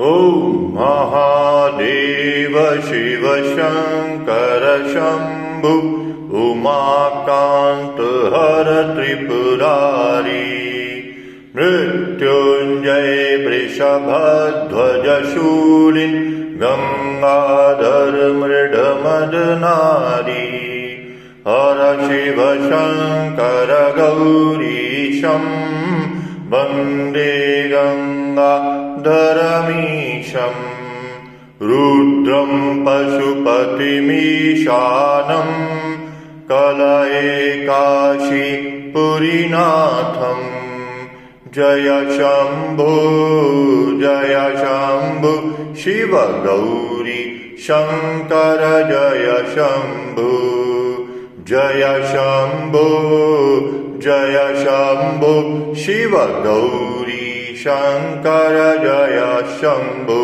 ॐ महादेव शिव शङ्कर शम्भु उमाकान्त हर त्रिपुरारी मृत्युञ्जय वृषभध्वज शूलिन् गङ्गाधर मृडमदनारी हर शिव शङ्कर गौरीशम् वन्दे गङ्गाधरमीशम् रुद्रं पशुपतिमीशानं कलये काशीपुरीनाथम् जय शम्भो शिव गौरी शङ्कर जय शम्भो जय शम्भो शिव गौरी शङ्कर जय शम्भो।